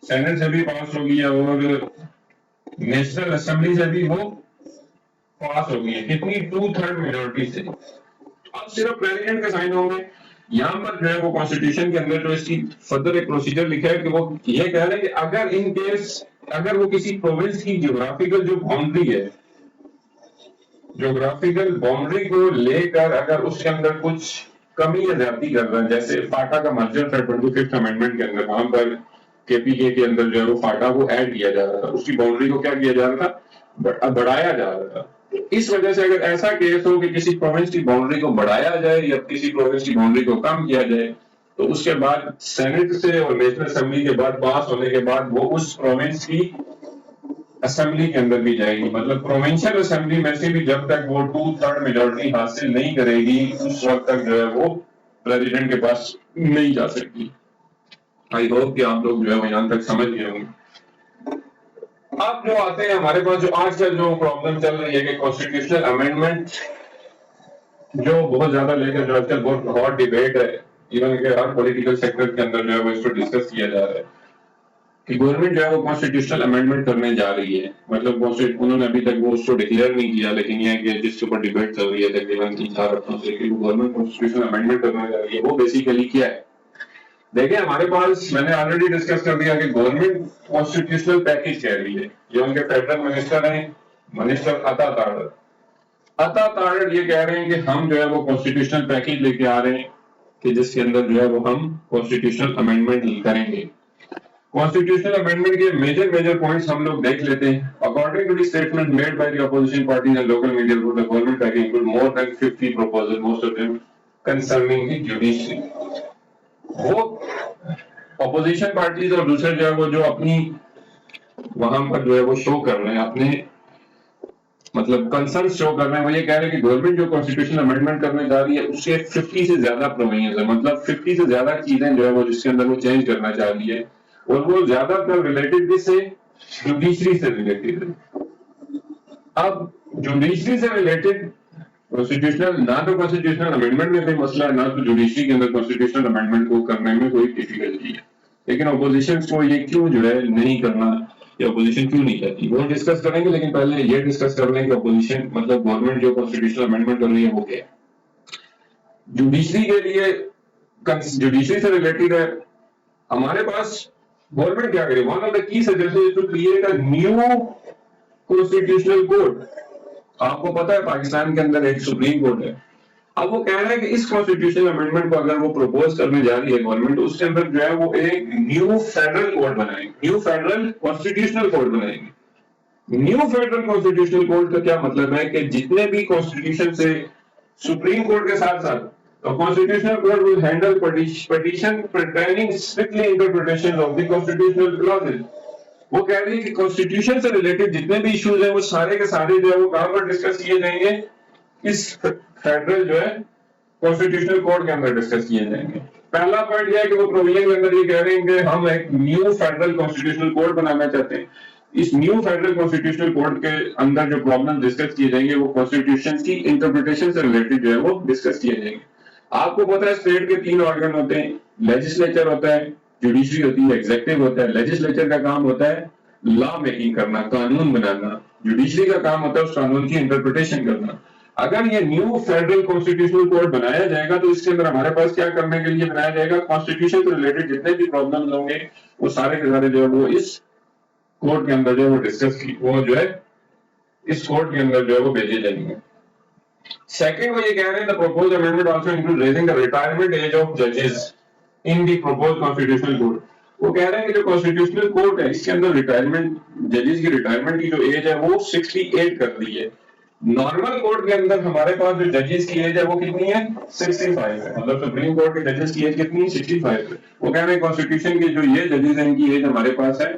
Speaker 1: سینٹ سے بھی پاس ہو گئی ہے، اور نیشنل اسمبلی سے بھی وہ پاس ہو گئی ہے. کتنی 2/3 میجورٹی سے. اب صرف پریزیڈنٹ کے سائن ہوں گے. یہاں پر جو ہے وہ کانسٹیٹیوشن کے اندر جو اس کی فردر ایک پروسیجر لکھا ہے کہ وہ یہ کہہ رہے ہیں کہ اگر ان کیس اگر وہ کسی پروونس کی جغرافیکل جو باؤنڈری ہے، جغرافیکل باؤنڈری کو لے کر اگر اس کے اندر کچھ کمی یا زیادتی کر رہا ہے، جیسے فاٹا کا مرجر تھا 25th امینڈمنٹ کے اندر، وہاں پر کے پی کے اندر جو ہے وہ فاٹا کو ایڈ کیا جا رہا تھا، اس کی باؤنڈری کو کیا کیا جا رہا تھا، بڑھایا جا رہا تھا. اس وجہ سے اگر ایسا کیس ہو کہ کسی پروونس کی باؤنڈری کو بڑھایا جائے یا کسی پروونس کی باؤنڈری کو کم کیا جائے، تو اس کے بعد سینٹ سے اور نیشنل اسمبلی کے بعد پاس ہونے کے بعد وہ اس پروونس کی اسمبلی کے اندر بھی جائے گی. مطلب پروونشل اسمبلی میں سے بھی جب تک وہ 2/3 میجورٹی حاصل نہیں کرے گی اس وقت تک جو ہے وہ پریزیڈنٹ کے پاس نہیں جا سکتی. آئی ہوپ کہ آپ لوگ جو ہے وہ یہاں تک سمجھ گئے ہوں گے. اب جو آتے ہیں ہمارے پاس جو آج کل جو پرابلم چل رہی ہے کہ کانسٹیٹیوشنل امینڈمنٹ جو بہت زیادہ لے کر جو آج کل بہت ہاٹ ڈیبیٹ ہے ایون کہ ہر پولیٹیکل سیکٹر کے اندر جو ہے وہ اس کو ڈسکس کیا جا رہا ہے کہ گورنمنٹ جو ہے وہ کانسٹیٹیوشنل امینڈمنٹ کرنے جا رہی ہے. مطلب انہوں نے ابھی تک وہ اس کو ڈکلیئر نہیں کیا لیکن یہ ہے کہ جس کے اوپر ڈیبیٹ چل رہی ہے تقریباً 3-4 ہفتوں سے کہ گورنمنٹ کانسٹیٹیوشنل امینڈمنٹ کرنے جا رہی ہے. وہ بیسیکلی کیا ہے دیکھیں ہمارے پاس میں نے آلریڈی ڈسکس کر دیا کہ گورنمنٹ کانسٹیٹیوشنل پیکج کہہ رہی ہے. یہ ان کے فیڈرل منسٹر ہیں منسٹر عطا تارڑ یہ کہہ رہے ہیں کہ ہم جو ہے وہ کانسٹیٹیوشنل پیکج لے کے آ رہے ہیں کہ جس کے اندر جو ہے وہ ہم کانسٹیٹیوشنل امینڈمنٹ کریں گے. کانسٹیٹیوشنل امینڈمنٹ کے میجر پوائنٹس ہم لوگ دیکھ لیتے ہیں. According to the statement made by the opposition parties and local media group the government package include more than 50 proposals most of them concerning the judiciary. وہ opposition parties اور دوسرے جو ہے وہ جو اپنی وہاں پر جو ہے وہ شو کر رہے ہیں اپنے مطلب کنسرن شو کر رہے ہیں. وہ یہ کہہ رہے ہیں کہ گورنمنٹ جو کانسٹیٹیوشنل امینڈمنٹ کرنے جا رہی ہے اس کے 50 سے زیادہ پروویژنز ہیں. مطلب 50 سے زیادہ چیزیں جو ہے وہ جس کے اندر وہ چینج کرنا چاہ رہی ہے اور وہ زیادہ تر ریلیٹڈ کس سے جوڈیشری سے ریلیٹڈ ہے. اب جوڈیشری سے ریلیٹڈ کانسٹیٹیوشنل نہ تو کانسٹیٹیوشنل امینڈمنٹ میں کوئی مسئلہ ہے نہ تو جوڈیشری کے اندر کانسٹیٹیوشنل امینڈمنٹ کو کرنے میں کوئی ڈیفیکلٹی ہے. لیکن اپوزیشن کو یہ کیوں جو ہے نہیں کرنا یا اپوزیشن کیوں نہیں چاہتی وہ ڈسکس کریں گے. لیکن پہلے یہ ڈسکس کر لیں کہ اپوزیشن مطلب گورنمنٹ جو کانسٹیٹیوشنل امینڈمنٹ کر رہی ہے وہ کیا ہے. جوڈیشری کے لیے جوڈیشری سے ریلیٹڈ ہے ہمارے پاس گورنمنٹ کیا کرے. One of the key suggestion is to create a new constitutional code. آپ کو پتا ہے پاکستان کے اندر ایک سپریم کورٹ ہے. اب وہ کہہ رہے ہیں کہ اس کانسٹیٹیوشنل امینڈمنٹ کو اگر وہ پروپوز کرنے جا رہی ہے گورنمنٹ اس کے اندر جو ہے وہ ایک نیو فیڈرل کوڈ بنائیں گے. نیو فیڈرل کانسٹیٹیوشنل کوڈ بنائیں گے. نیو فیڈرل کانسٹیٹیوشنل کوڈ کا کیا مطلب ہے کہ جتنے بھی کانسٹیٹیوشن سے سپریم کورٹ کے ساتھ ساتھ constitutional code will handle petition pertaining strictly interpretation of the constitutional clauses. وہ کہہ رہی ہے کہ کانسٹیٹیوشن سے ریلیٹڈ جتنے بھی ایشوز ہیں وہ سارے کے سارے جو ہے وہ کہاں پر ڈسکس کیے جائیں گے اس فیڈرل جو ہے کانسٹیٹیوشنل کوڈ کے اندر ڈسکس کیے جائیں گے. پہلا پوائنٹ یہ ہے کہ وہ پروویژن کے اندر یہ کہہ رہے ہیں کہ ہم ایک نیو فیڈرل کانسٹیٹیوشنل کوڈ بنانا چاہتے ہیں. اس نیو فیڈرل کانسٹیٹیوشنل کوڈ کے اندر جو پرابلم ڈسکس کیے جائیں گے وہ کانسٹیٹیوشن کی انٹرپریٹیشن سے ریلیٹڈ جو ہے وہ ڈسکس کیے جائیں گے. آپ کو پتا ہے اسٹیٹ کے 3 آرگن ہوتے ہیں. لیجسلیچر ہوتا ہے, جوڈیشری ہوتی ہے, ایگزیکٹو ہوتا ہے. لیجسلیچر کا کام ہوتا ہے لا میکنگ کرنا, قانون بنانا. جوڈیشری کا کام ہوتا ہے اس قانون کی انٹرپریٹیشن کرنا. اگر یہ نیو فیڈرل کانسٹیٹیوشنل کوڈ بنایا جائے گا تو اس کے اندر ہمارے پاس کیا کرنے کے لیے بنایا جائے گا کانسٹیٹیوشن سے ریلیٹڈ جتنے بھی پرابلمز ہوں گے وہ سارے کے سارے جو ہے وہ اس کوڈ کے اندر جو ہے وہ ڈسکس کی وہ جو ہے اس کوڈ کے اندر جو ہے وہ بھیجے جائیں گے. سیکنڈ وہ یہ کہہ رہے ہیں the proposed amendment also includes raising the retirement age of judges in the proposed constitutional code. وہ کہہ رہے ہیں کہ جو کانسٹیٹیوشنل کوڈ ہے اس کے اندر ریٹائرمنٹ ججز کی ریٹائرمنٹ کی جو ایج ہے وہ 68 کر دی ہے. نارمل کورٹ کے اندر ہمارے پاس جو ججز کی ایج ہے وہ کتنی ہے 65 ہے. مطلب سپریم کورٹ کے ججز کی ایج کتنی ہے 65 ہے. وہ کہہ رہے ہیں کانسٹیٹیوشن کے جو یہ ججز ہیں ان کی ایج ہمارے پاس ہے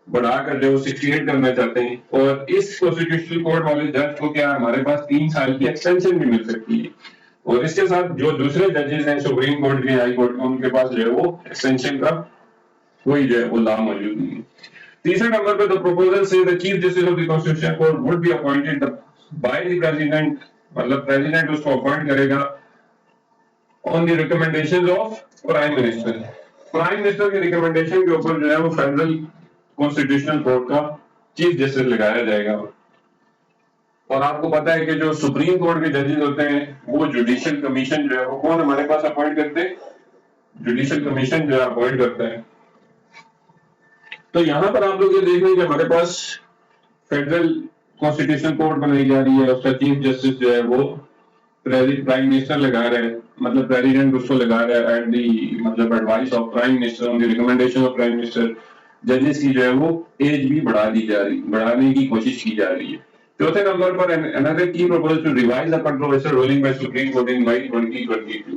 Speaker 1: بڑھا کر جو 68 کرنا چاہتے ہیں اور اس کانسٹیٹیوشنل کورٹ والے جج کو کیا ہمارے پاس 3 سال کی ایکسٹینشن بھی مل سکتی ہے. اور اس کے ساتھ جو دوسرے ججز ہیں سپریم کورٹ کے ہائی کورٹ کے ان کے پاس جو ہے وہ ایکسٹینشن کا کوئی جو ہے وہ لا موجود نہیں ہے. تیسرے نمبر پہ the proposal say the chief justice of the constitutional court would be appointed by the president. مطلب president اس کو اپوائنٹ کرے گا on the recommendations of prime minister. prime minister کی ریکمنڈیشن کے اوپر جو ہے وہ فیڈرل کانسٹیٹیوشنل کورٹ کا چیف جسٹس لگایا جائے گا. اور آپ کو پتا ہے کہ جو سپریم کورٹ کے ججز ہوتے ہیں وہ جوڈیشل کمیشن جو ہے وہ کون ہمارے پاس اپوائنٹ کرتے ہیں جوڈیشل کمیشن جو ہے اپوائنٹ کرتا ہے. تو یہاں پر آپ لوگ یہ دیکھ رہے ہیں کہ ہمارے پاس فیڈرل کانسٹیٹیوشنل کورٹ بنائی جا رہی ہے. اس کا چیف جسٹس جو ہے وہ پرائم منسٹر لگا رہا ہے. مطلب پریزیڈنٹ اس کو لگا رہا ہے ایٹ دی مطلب advice of prime minister on the recommendation of prime minister. ججز کی جو ہے وہ ایج بھی بڑھا دی جا رہی بڑھانے کی کوشش کی جا رہی ہے. چوتھے number per another key proposal to revise the controversial ruling by Supreme Court in May 2022.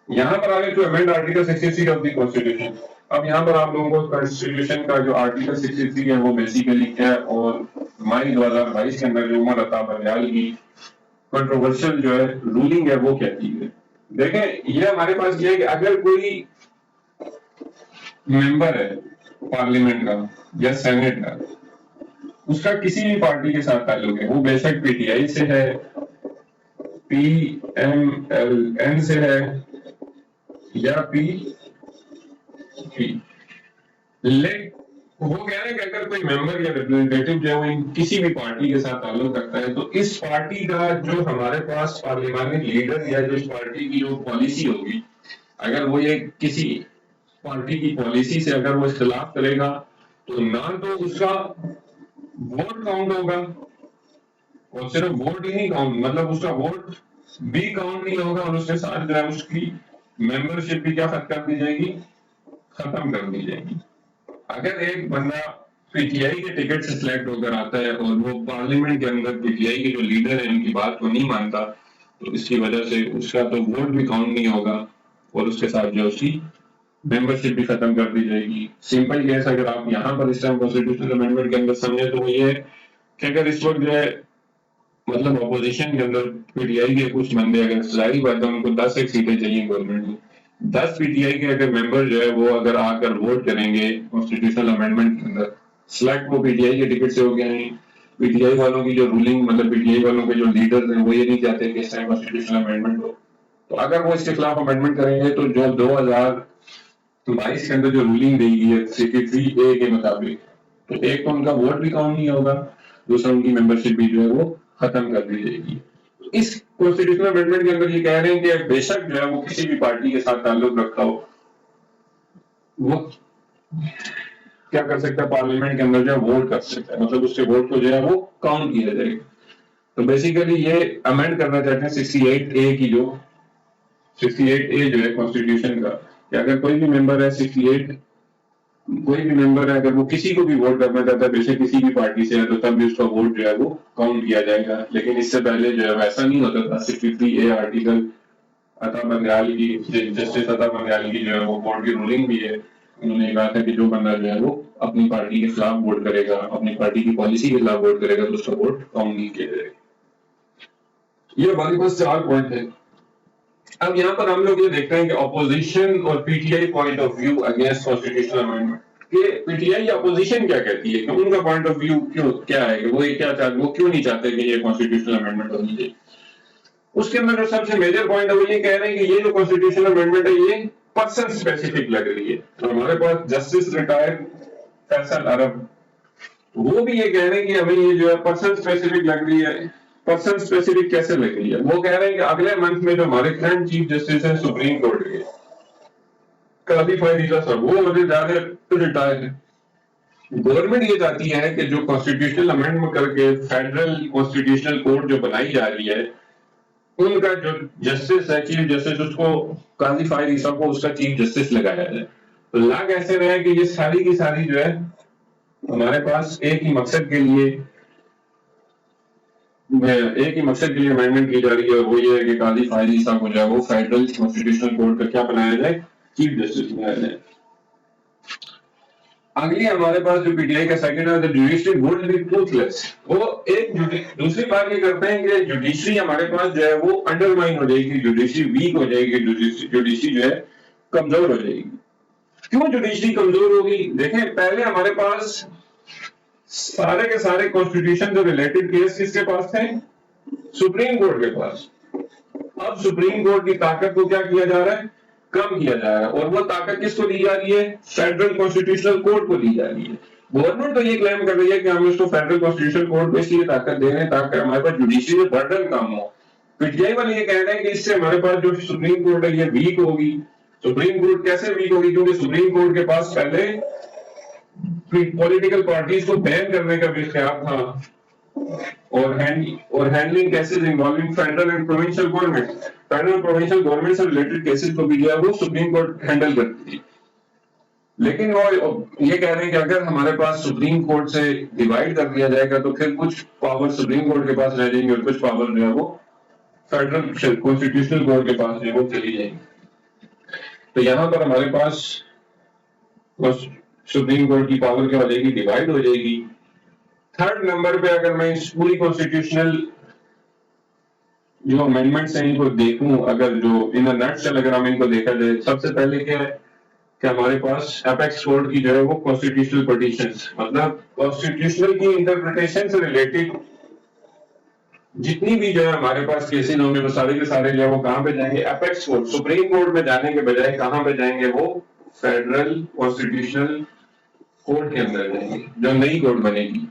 Speaker 1: یہاں پر آگے جو amend article 63 of the constitution. اب یہاں پر آپ لوگوں کو کانسٹیٹیوشن کا جو آرٹیکل 63 ہے وہ بیسیکلی کیا ہے اور مئی 2022 کے اندر جو عمر عطا بندیال کی کنٹروورشل جو ہے رولنگ ہے وہ کیا چیز ہے. دیکھیں یہ ہمارے پاس یہ ہے کہ اگر کوئی ممبر ہے پارلیمنٹ کا یا سینٹ کا، اس کا کسی بھی پارٹی کے ساتھ تعلق ہے، وہ بے شک پی ٹی آئی سے ہے، پی ایم ایل این سے ہے یا پی پی، وہ کہہ رہے ہیں کہ اگر کوئی ممبر یا ریپرزینٹیٹو جو ہے وہ کسی بھی پارٹی کے ساتھ تعلق رکھتا ہے تو اس پارٹی کا جو ہمارے پاس پارلیمانی لیڈر یا جو اس پارٹی کی جو پالیسی ہوگی، اگر وہ یہ کسی پارٹی کی پالیسی سے اگر وہ اختلاف کرے گا تو نہ تو اس کا ووٹ کاؤنٹ ہوگا، اور صرف ووٹ ہی نہیں کاؤنٹ، مطلب اس کا ووٹ بھی کاؤنٹ نہیں ہوگا، اور اس کے ساتھ جو ہے اس کی ممبرشپ بھی کیا کر دی جائے گی، ختم کر دی جائے گی۔ اگر ایک بندہ پی ٹی آئی کے ٹکٹ سے سلیکٹ ہو کر آتا ہے اور وہ پارلیمنٹ کے اندر پی ٹی آئی کے جو لیڈر ہیں ان کی بات کو نہیں مانتا تو اس کی وجہ سے اس کا تو ووٹ بھی کاؤنٹ نہیں ہوگا، اور اس کے ساتھ جو اس کی ممبرشپ بھی ختم کر دی جائے گی۔ سمپل کیس اگر آپ یہاں پر اس ٹائم کانسٹیٹیوشنل امینڈمنٹ کے اندر سمجھے تو وہ یہ ہے کہ اگر اس وقت جو ہے مطلب اپوزیشن کے اندر پی ٹی آئی کے کچھ بندے اگر ظاہری بات ہے ان کو 10 ایک سیٹیں چاہیے گورنمنٹ کو، 10 پی ٹی آئی کے اگر ممبر جو ہے وہ اگر آ کر ووٹ کریں گے کانسٹیٹیوشنل امینڈمنٹ کے اندر، سلیکٹ وہ پی ٹی آئی کے ٹکٹ سے ہو گئے ہیں، پی ٹی آئی والوں کی جو رولنگ مطلب پی ٹی آئی والوں کے جو لیڈرز ہیں وہ یہ نہیں چاہتے کہ اس ٹائم کانسٹیٹیوشنل امینڈمنٹ ہو، تو اگر وہ اس کے خلاف امینڈمنٹ کریں گے تو جو 2022 کے اندر جو رولنگ دی گئی ہے سیکریٹری اے کے مطابق، تو ایک تو ان کا ووٹ بھی کاؤنٹ نہیں ہوگا، دوسرا ان کی ممبرشپ بھی جو ہے وہ ختم کر دی جائے گی۔ اس کانسٹیٹیوشنل امینڈمنٹ کے اندر یہ کہہ رہے ہیں کہ بے شک جو ہے وہ کسی بھی پارٹی کے ساتھ تعلق رکھتا ہو وہ کیا کر سکتا ہے، پارلیمنٹ کے اندر جو ہے ووٹ کر سکتا ہے، مطلب اس کے ووٹ کو جو ہے وہ کاؤنٹ کیا جائے گا۔ تو بیسیکلی یہ امینڈ کرنا چاہتے ہیں 68A کی جو 68A جو ہے کانسٹیٹیوشن کا، کہ اگر کوئی بھی ممبر ہے 68 کوئی بھی ممبر ہے اگر وہ کسی کو بھی ووٹ کرنا چاہتا ہے بے شک کسی بھی پارٹی سے ہے تو تب بھی اس کا ووٹ جو ہے وہ کاؤنٹ کیا جائے گا، لیکن اس سے پہلے جو ہے ویسا نہیں ہوتا تھا۔ 63A آرٹیکل عطا بندیال کی، جسٹس عطا بندیال کی جو ہے وہ کورٹ کی رولنگ بھی ہے، انہوں نے کہا تھا کہ جو بندہ جو ہے وہ اپنی پارٹی کے خلاف ووٹ کرے گا، اپنی پارٹی کی پالیسی کے خلاف ووٹ کرے گا تو اس کا ووٹ کاؤنٹ نہیں کیا جائے گا۔ یہ ہمارے پاس 4 پوائنٹ ہے۔ اب یہاں پر ہم لوگ یہ دیکھتے ہیں کہ اپوزیشن اور P T I point of view against constitutional amendment, کہ پی ٹی آئی اپوزیشن کیا کہتی ہے، کہ ان کا پوائنٹ آف ویو کیا ہے، کہ وہ کیا چاہتے، وہ کیوں نہیں چاہتے کہ یہ کانسٹیٹیوشنل امینڈمنٹ ہونی چاہیے۔ اس کے اندر جو سب سے میجر پوائنٹ ہے وہ یہ کہہ رہے ہیں کہ یہ جو کانسٹیٹیوشنل امینڈمنٹ ہے یہ پرسن اسپیسیفک لگ رہی ہے۔ تو ہمارے پاس جسٹس ریٹائرڈ فیصل عرب وہ بھی یہ کہہ رہے ہیں کہ ہمیں یہ جو ہے پرسن اسپیسیفک لگ رہی ہے۔ پرسن اسپیسیفک کیسے لگ رہی ہے؟ وہ کہہ رہے ہیں کہ اگلے منتھ میں جو ہمارے کرنٹ چیف جسٹس ہیں سپریم کورٹ کے قاضی فائز عیسیٰ صاحب، وہ وجہ زیادہ ریٹائر ہے۔ گورنمنٹ یہ چاہتی ہے کہ جو کانسٹیٹیوشنل امینڈمنٹ کر کے فیڈرل کانسٹیٹیوشنل کورٹ جو بنائی جا رہی ہے ان کا جو جسٹس ہے چیف جسٹس اس کو قاضی فائز عیسیٰ کو اس کا چیف جسٹس لگایا جائے۔ تو لگ ایسے رہے کہ یہ ساری کی ساری جو ہے ہمارے پاس ایک ہی مقصد کے لیے امینڈمنٹ کی جا رہی ہے، اور وہ یہ ہے کہ قاضی فائز عیسیٰ کو جو ہے وہ فیڈرل کانسٹیٹیوشنل کورٹ کا کیا بنایا جائے، چیف جسٹس بنایا جائے۔ اگلی ہمارے پاس جو پی ٹی آئی کا سیکنڈ ہے جوڈیشری وڈ بی ٹروتھلیس، وہ ایک دوسری بات یہ کرتے ہیں کہ جوڈیشری ہمارے پاس جو ہے وہ انڈرمائن ہو جائے گی، جوڈیشری ویک ہو جائے گی، جوڈیشری جو ہے کمزور ہو جائے گی۔ کیوں جوڈیشری کمزور ہوگی؟ دیکھیں پہلے ہمارے پاس سارے کے سارے کانسٹیٹیوشن جو ریلیٹڈ کیس کس کے پاس تھے، سپریم کورٹ کے پاس۔ اب سپریم کورٹ کی طاقت کو کیا کیا جا رہا ہے، کم کیا جا رہا ہے، اور وہ طاقت کس کو دی جا رہی ہے، فیڈرل کانسٹیٹیوشنل کورٹ کو دی جا رہی ہے۔ گورنمنٹ تو یہ کلیم کر رہی ہے کہ ہم اس کو فیڈرل کانسٹیٹیوشنل کورٹ کو اس لیے طاقت دے رہے ہیں تاکہ ہمارے پاس جوڈیشری میں برڈن کم ہو۔ پی ٹی آئی والے یہ کہہ رہے ہیں کہ اس سے ہمارے پاس جو سپریم کورٹ ہے یہ ویک ہوگی۔ سپریم کورٹ کیسے ویک ہوگی؟ کیونکہ سپریم کورٹ کے پاس پہلے پولیٹیکل پارٹیز کو بین کرنے کا بھی اختیار تھا، اور handling cases involving federal and provincial government, federal provincial government سے ریلیٹڈ کیسز کو بھی جو ہے وہ سپریم کورٹ ہینڈل کرتی تھی۔ لیکن وہ یہ کہہ رہے ہیں کہ اگر ہمارے پاس سپریم کورٹ سے ڈیوائڈ کر دیا جائے گا تو پھر کچھ پاور سپریم کورٹ کے پاس رہ جائیں گے اور کچھ پاور جو ہے وہ فیڈرل کانسٹیٹیوشنل کورٹ کے پاس جو ہے وہ چلی جائیں گی۔ تو یہاں پر ہمارے پاس سپریم کورٹ کی پاور کیا ہو جائے گی، ڈیوائڈ ہو جائے گی۔ تھرڈ نمبر پہ اگر میں اس پوری کانسٹیٹیوشنل جو امینڈمنٹس ہیں ان کو دیکھوں، اگر جو ان نٹشل اگر ہم ان کو دیکھا جائے، سب سے پہلے کیا ہے کہ ہمارے پاس اپیکس کوڈ کی جو ہے وہ کانسٹیٹیوشنل پٹیشنز، مطلب کانسٹیٹیوشنل کی انٹرپریٹیشن سے ریلیٹڈ جتنی بھی جو ہے ہمارے پاس کیسز ہوں گے وہ سارے کے سارے جو ہے وہ کہاں پہ جائیں گے؟ اپیکس کورٹ، سپریم کورٹ میں جانے کے بجائے کہاں پہ جائیں گے؟ وہ فیڈرل کانسٹیٹیوشنل کورٹ کے اندر جائیں گے جو نئی کورٹ بنے گی.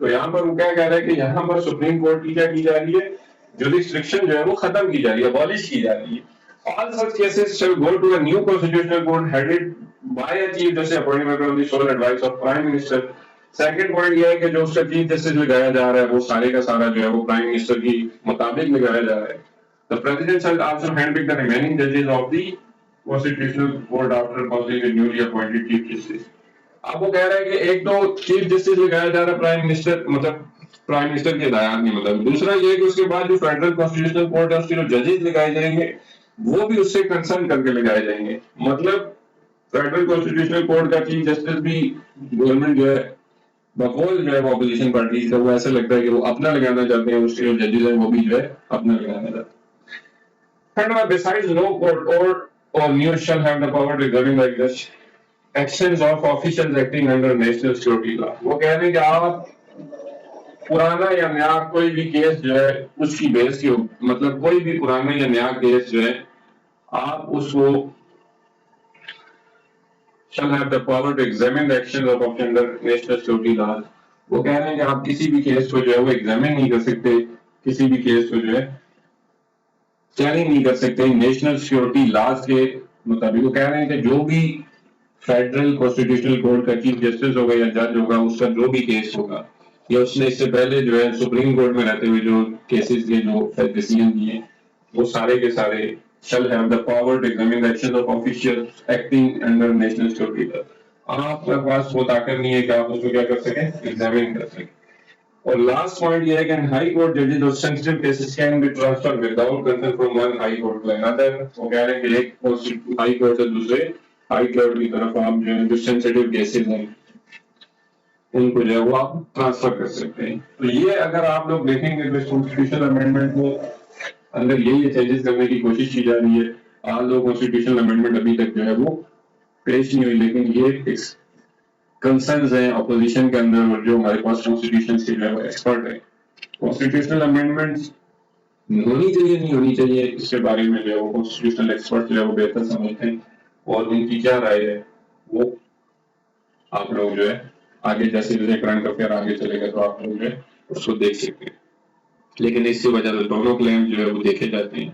Speaker 1: تو یہاں پر وہ کیا کہہ رہا ہے کہ یہاں پر سپریم کورٹ کی کیا کی جا رہی ہے؟ جوڈسٹرکشن جو ہے وہ ختم کی جا رہی ہے، abolish کی جا رہی ہے. All such cases shall go to a new constitutional court headed by a chief justice appointed on the sole advice of prime minister. Second point یہ ہے کہ جو اس کا چیف جسٹس لگایا جا رہا ہے وہ سارے کا سارا جو ہے وہ پرائم منسٹر کی مطابق لگایا جا رہا ہے. The president shall also handpick the remaining judges of the constitutional court after appointing the newly appointed chief justice. اب وہ کہہ رہا ہے کہ ایک تو چیف جسٹس لگایا جا رہا ہے پرائم منسٹر، مطلب پرائم منسٹر کے ہدایات نہیں، مطلب دوسرا یہ ہے کہ اس کے بعد جو فیڈرل کانسٹیٹیوشنل کورٹ ہے اس کے جو ججز لگائے جائیں گے وہ بھی اس سے کنسرن کر کے لگائے جائیں گے. مطلب فیڈرل کانسٹیٹیوشنل کورٹ کا چیف جسٹس بھی گورنمنٹ جو ہے بقول جو ہے وہ اپوزیشن پارٹی کا وہ ایسا لگتا ہے کہ وہ اپنا لگانا چاہتے ہیں، اس کے جو ججز ہیں وہ بھی جو ہے اپنا لگانا چاہتے ہیں. And besides, no court or news shall have the power to govern like this actions of officials acting under national security law. وہ کہہ رہے ہیں کہ آپ پرانا یا نیا کوئی بھی کیس جو ہے اس کی بیس کی، مطلب کوئی بھی پرانا یا نیا کیس جو ہے آپ اس کو shall have the power to examine the actions of under national security laws. وہ کہہ رہے ہیں کہ آپ کسی بھی کیس کو جو ہے وہ ایگزامن نہیں کر سکتے، کسی بھی کیس کو جو ہے چیلنج نہیں کر سکتے نیشنل سیکورٹی لاز کے مطابق. وہ کہہ رہے ہیں کہ جو بھی فیڈرل کانسٹیٹیوشنل کورٹ کا چیف جسٹس ہوگا یا جج ہوگا اس کا جو بھی کیس ہوگا یا اس نے اس سے پہلے جو ہے سپریم کورٹ میں رہتے ہوئے جو کیسز کے جو ڈیسیژن دیے وہ سارے کے سارے shall have the power to examine the actions of officials acting under national security law. آپ کے پاس وہ طاقت نہیں ہے کہ آپ اس کو کیا کر سکیں؟ ایگزامن کر سکیں. اور لاسٹ پوائنٹ یہ ہے کہ ہائی کورٹ ججز اور sensitive cases can be transfer without concern from one high court to another. وہ کہہ رہے ہیں کہ ایک ہائی کورٹ سے دوسرے ہائی کورٹ کی طرف آپ جو ہے جو سینسٹیو کیسز ہیں ان کو جو ہے وہ آپ ٹرانسفر کر سکتے ہیں. تو یہ اگر آپ لوگ دیکھیں گے تو کانسٹیٹیوشنل امینڈمنٹ کو اندر یہی چینجز کرنے کی کوشش کی جا رہی ہے. آج لوگ کانسٹیٹیوشنل امینڈمنٹ ابھی تک جو ہے وہ پیش نہیں ہوئی، لیکن یہ کنسرنز ہیں اپوزیشن کے اندر اور جو ہمارے پاس کانسٹیٹیوشن سے جو ہے وہ ایکسپرٹ ہے. کانسٹیٹیوشنل امینڈمنٹ ہونی چاہیے نہیں ہونی چاہیے اس کے بارے میں جو ہے وہ کانسٹیٹیوشنل ایکسپرٹ جو ہے وہ بہتر سمجھتے ہیں اور ان کی کیا رائے ہے وہ آپ لوگ جو ہے آگے جیسے جیسے کرنٹ افیئر آگے چلے گا تو آپ لوگ جو ہے اس کو دیکھ سکتے ہیں. لیکن اس کی وجہ سے دونوں کلیم جو ہے وہ دیکھے جاتے ہیں.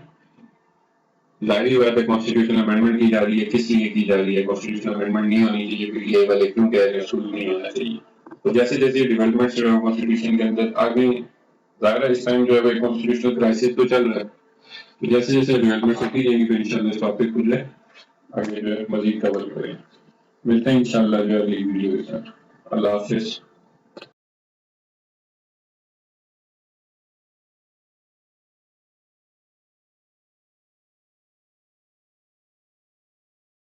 Speaker 1: ظاہری بات ہے کانسٹیٹیوشنل امینڈمنٹ کی جا رہی ہے، کس لیے کی جا رہی ہے؟ کانسٹیٹیوشنل امینڈمنٹ نہیں ہونی چاہیے پی ٹی آئی والے کیوں کہہ رہے ہیں اصول نہیں ہونا چاہیے. تو جیسے جیسے ڈیولپمنٹ جو ہے کانسٹیٹیوشن کے اندر آگے ظاہر ہے اس ٹائم جو ہے کانسٹیٹیوشنل کرائسس تو چل رہا ہے، تو جیسے جیسے ڈیولپمنٹ ہوتی جائے گی تو انشاءاللہ اس ٹاپک کو جو ہے آگے جو ہے مزید کور کریں. ملتے ہیں انشاءاللہ جو ہے اگلی ویڈیو کے ساتھ. اللہ حافظ.